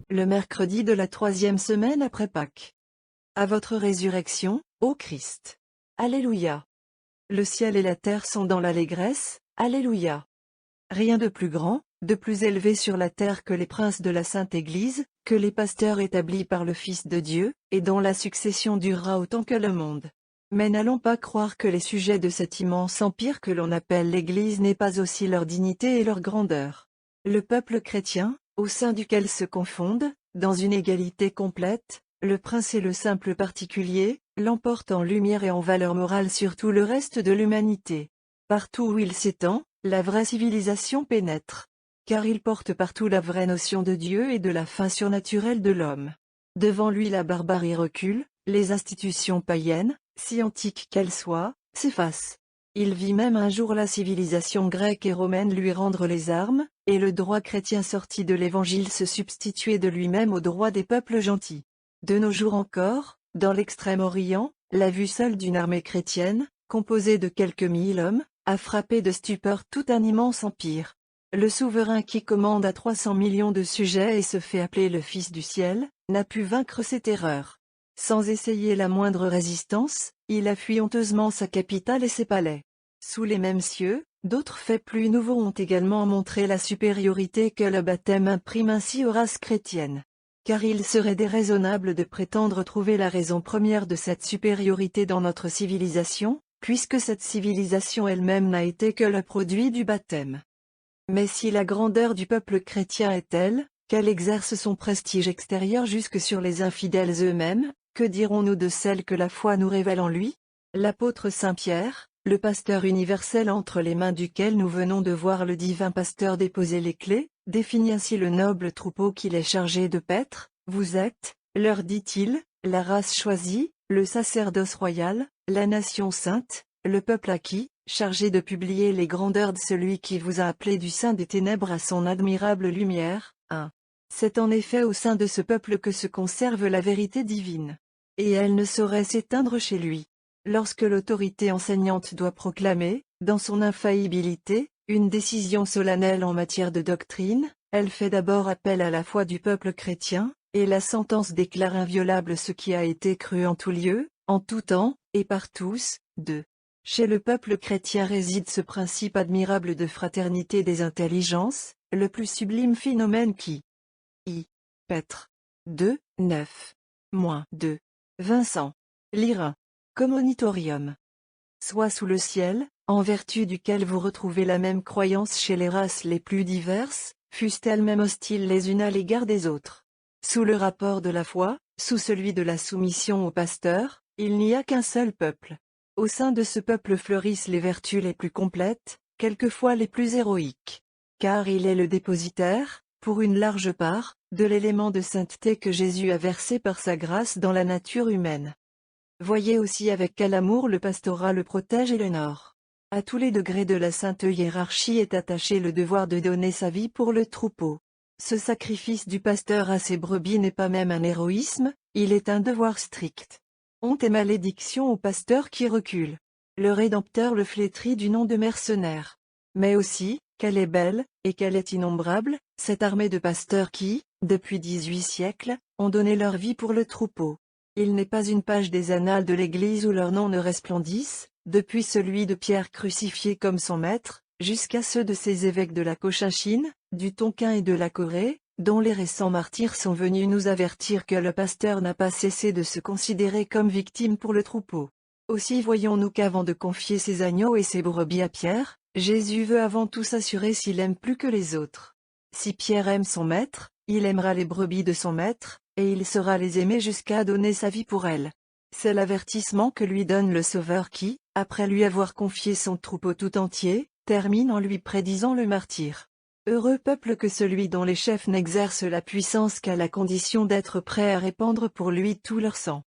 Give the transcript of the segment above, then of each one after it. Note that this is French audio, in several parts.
le mercredi de la 3e semaine après Pâques. À votre résurrection, ô Christ. Alléluia. Le ciel et la terre sont dans l'allégresse, Alléluia. Rien de plus grand, de plus élevé sur la terre que les princes de la Sainte Église, que les pasteurs établis par le Fils de Dieu, et dont la succession durera autant que le monde. Mais n'allons pas croire que les sujets de cet immense empire que l'on appelle l'Église n'aient pas aussi leur dignité et leur grandeur. Le peuple chrétien, au sein duquel se confondent, dans une égalité complète, le prince et le simple particulier, l'emporte en lumière et en valeur morale sur tout le reste de l'humanité. Partout où il s'étend, la vraie civilisation pénètre. Car il porte partout la vraie notion de Dieu et de la fin surnaturelle de l'homme. Devant lui la barbarie recule, les institutions païennes, si antiques qu'elles soient, s'effacent. Il vit même un jour la civilisation grecque et romaine lui rendre les armes, et le droit chrétien sorti de l'Évangile se substituer de lui-même au droit des peuples gentils. De nos jours encore, dans l'Extrême-Orient, la vue seule d'une armée chrétienne, composée de quelques mille hommes, a frappé de stupeur tout un immense empire. Le souverain qui commande à 300 millions de sujets et se fait appeler le Fils du ciel, n'a pu vaincre ses terreurs. Sans essayer la moindre résistance, il a fui honteusement sa capitale et ses palais. Sous les mêmes cieux, d'autres faits plus nouveaux ont également montré la supériorité que le baptême imprime ainsi aux races chrétiennes. Car il serait déraisonnable de prétendre trouver la raison première de cette supériorité dans notre civilisation, puisque cette civilisation elle-même n'a été que le produit du baptême. Mais si la grandeur du peuple chrétien est telle, qu'elle exerce son prestige extérieur jusque sur les infidèles eux-mêmes, que dirons-nous de celle que la foi nous révèle en lui? L'apôtre Saint Pierre, le pasteur universel entre les mains duquel nous venons de voir le divin pasteur déposer les clés, définit ainsi le noble troupeau qu'il est chargé de paître. Vous êtes, leur dit-il, la race choisie, le sacerdoce royal, la nation sainte, le peuple acquis, chargé de publier les grandeurs de celui qui vous a appelé du sein des ténèbres à son admirable lumière. 1. C'est en effet au sein de ce peuple que se conserve la vérité divine. Et elle ne saurait s'éteindre chez lui. Lorsque l'autorité enseignante doit proclamer, dans son infaillibilité, une décision solennelle en matière de doctrine, elle fait d'abord appel à la foi du peuple chrétien, et la sentence déclare inviolable ce qui a été cru en tout lieu, en tout temps, et par tous. 2. Chez le peuple chrétien réside ce principe admirable de fraternité des intelligences, le plus sublime phénomène qui Pètre 2, 9. -2. Vincent. Lyrin. Commonitorium. Soit sous le ciel, en vertu duquel vous retrouvez la même croyance chez les races les plus diverses, fussent-elles même hostiles les unes à l'égard des autres. Sous le rapport de la foi, sous celui de la soumission au pasteur, il n'y a qu'un seul peuple. Au sein de ce peuple fleurissent les vertus les plus complètes, quelquefois les plus héroïques. Car il est le dépositaire, pour une large part, de l'élément de sainteté que Jésus a versé par sa grâce dans la nature humaine. Voyez aussi avec quel amour le pastorat le protège et l'honore. À tous les degrés de la sainte hiérarchie est attaché le devoir de donner sa vie pour le troupeau. Ce sacrifice du pasteur à ses brebis n'est pas même un héroïsme, il est un devoir strict. Honte et malédiction au pasteur qui recule. Le Rédempteur le flétrit du nom de mercenaire. Mais aussi, qu'elle est belle, et qu'elle est innombrable, cette armée de pasteurs qui, depuis 18 siècles, ont donné leur vie pour le troupeau. Il n'est pas une page des annales de l'Église où leurs noms ne resplendissent, depuis celui de Pierre crucifié comme son maître, jusqu'à ceux de ces évêques de la Cochinchine, du Tonkin et de la Corée, dont les récents martyrs sont venus nous avertir que le pasteur n'a pas cessé de se considérer comme victime pour le troupeau. Aussi voyons-nous qu'avant de confier ses agneaux et ses brebis à Pierre, Jésus veut avant tout s'assurer s'il aime plus que les autres. Si Pierre aime son maître, il aimera les brebis de son maître, et il saura les aimer jusqu'à donner sa vie pour elles. C'est l'avertissement que lui donne le Sauveur qui, après lui avoir confié son troupeau tout entier, termine en lui prédisant le martyre. Heureux peuple que celui dont les chefs n'exercent la puissance qu'à la condition d'être prêts à répandre pour lui tout leur sang.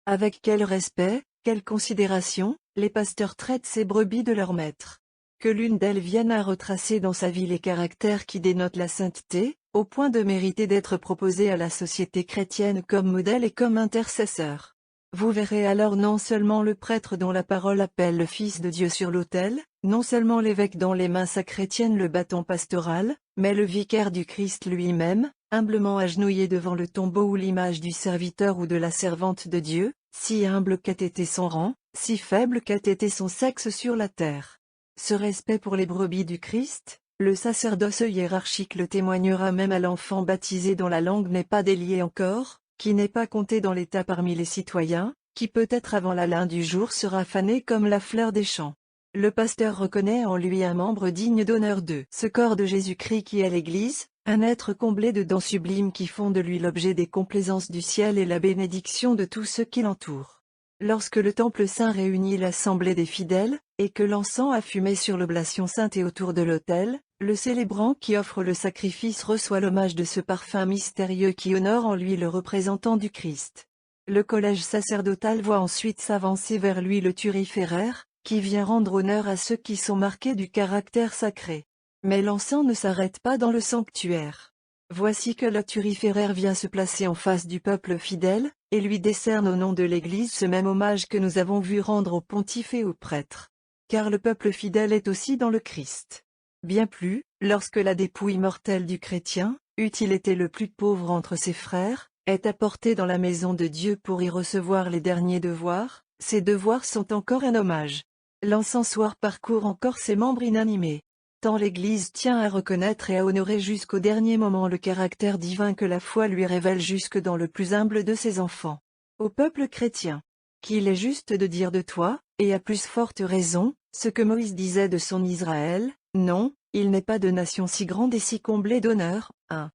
Avec quel respect, quelle considération, les pasteurs traitent ces brebis de leur maître. Que l'une d'elles vienne à retracer dans sa vie les caractères qui dénotent la sainteté, au point de mériter d'être proposée à la société chrétienne comme modèle et comme intercesseur. Vous verrez alors non seulement le prêtre dont la parole appelle le Fils de Dieu sur l'autel, Non seulement l'évêque dont les mains sacrées tiennent le bâton pastoral, mais le vicaire du Christ lui-même, humblement agenouillé devant le tombeau ou l'image du serviteur ou de la servante de Dieu, si humble qu'ait été son rang, si faible qu'ait été son sexe sur la terre. Ce respect pour les brebis du Christ, le sacerdoce hiérarchique le témoignera même à l'enfant baptisé dont la langue n'est pas déliée encore, qui n'est pas compté dans l'état parmi les citoyens, qui peut-être avant la lin du jour sera fané comme la fleur des champs. Le pasteur reconnaît en lui un membre digne d'honneur de ce corps de Jésus-Christ qui est l'Église, un être comblé de dons sublimes qui font de lui l'objet des complaisances du ciel et la bénédiction de tous ceux qui l'entourent. Lorsque le temple saint réunit l'assemblée des fidèles, et que l'encens a fumé sur l'oblation sainte et autour de l'autel, le célébrant qui offre le sacrifice reçoit l'hommage de ce parfum mystérieux qui honore en lui le représentant du Christ. Le collège sacerdotal voit ensuite s'avancer vers lui le turiféraire, qui vient rendre honneur à ceux qui sont marqués du caractère sacré. Mais l'encens ne s'arrête pas dans le sanctuaire. Voici que le turiféraire vient se placer en face du peuple fidèle, et lui décerne au nom de l'Église ce même hommage que nous avons vu rendre aux pontifes et aux prêtres. Car le peuple fidèle est aussi dans le Christ. Bien plus, lorsque la dépouille mortelle du chrétien, eût-il été le plus pauvre entre ses frères, est apportée dans la maison de Dieu pour y recevoir les derniers devoirs, ces devoirs sont encore un hommage. L'encensoir parcourt encore ses membres inanimés. Tant l'Église tient à reconnaître et à honorer jusqu'au dernier moment le caractère divin que la foi lui révèle jusque dans le plus humble de ses enfants. Au peuple chrétien, qu'il est juste de dire de toi, et à plus forte raison, ce que Moïse disait de son Israël, non, il n'est pas de nation si grande et si comblée d'honneur. 1,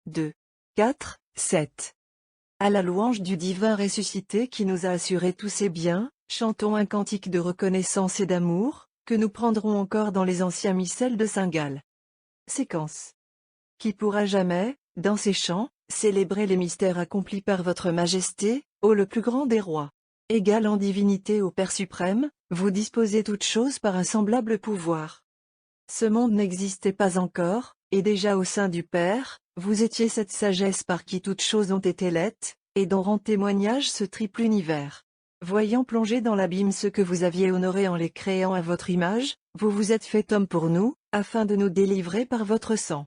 2, 4, 7. À la louange du divin ressuscité qui nous a assuré tous ses biens, chantons un cantique de reconnaissance et d'amour, que nous prendrons encore dans les anciens missels de Saint-Gall. Séquence. Qui pourra jamais, dans ces chants, célébrer les mystères accomplis par votre majesté, ô le plus grand des rois. Égal en divinité au Père suprême, vous disposez toutes choses par un semblable pouvoir. Ce monde n'existait pas encore, et déjà au sein du Père, vous étiez cette sagesse par qui toutes choses ont été laites, et dont rend témoignage ce triple univers. Voyant plonger dans l'abîme ceux que vous aviez honorés en les créant à votre image, vous vous êtes fait homme pour nous, afin de nous délivrer par votre sang.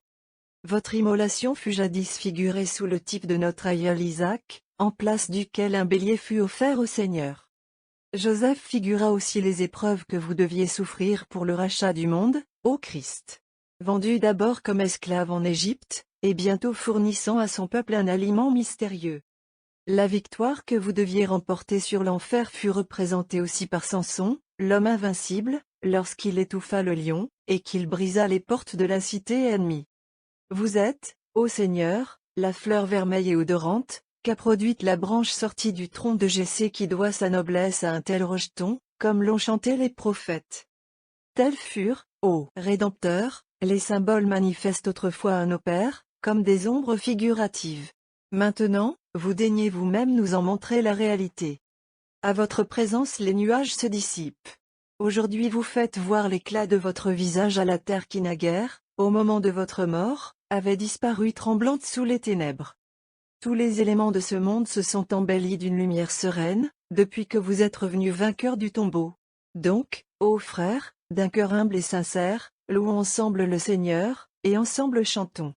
Votre immolation fut jadis figurée sous le type de notre aïeul Isaac, en place duquel un bélier fut offert au Seigneur. Joseph figura aussi les épreuves que vous deviez souffrir pour le rachat du monde, ô Christ. Vendu d'abord comme esclave en Égypte, et bientôt fournissant à son peuple un aliment mystérieux. La victoire que vous deviez remporter sur l'enfer fut représentée aussi par Samson, l'homme invincible, lorsqu'il étouffa le lion, et qu'il brisa les portes de la cité ennemie. Vous êtes, ô Seigneur, la fleur vermeille et odorante, qu'a produite la branche sortie du tronc de Jessé qui doit sa noblesse à un tel rejeton, comme l'ont chanté les prophètes. Tels furent, ô Rédempteur, les symboles manifestes autrefois à nos pères, comme des ombres figuratives. Maintenant, vous daignez vous-même nous en montrer la réalité. À votre présence les nuages se dissipent. Aujourd'hui vous faites voir l'éclat de votre visage à la terre qui naguère, au moment de votre mort, avait disparu tremblante sous les ténèbres. Tous les éléments de ce monde se sont embellis d'une lumière sereine, depuis que vous êtes revenu vainqueur du tombeau. Donc, ô frères, d'un cœur humble et sincère, louons ensemble le Seigneur, et ensemble chantons.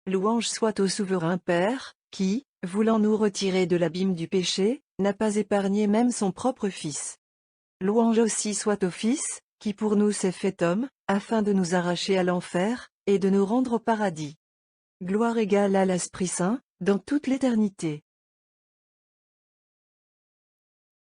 Louange soit au souverain Père, qui, voulant nous retirer de l'abîme du péché, n'a pas épargné même son propre Fils. Louange aussi soit au Fils, qui pour nous s'est fait homme, afin de nous arracher à l'enfer, et de nous rendre au paradis. Gloire égale à l'Esprit Saint, dans toute l'éternité.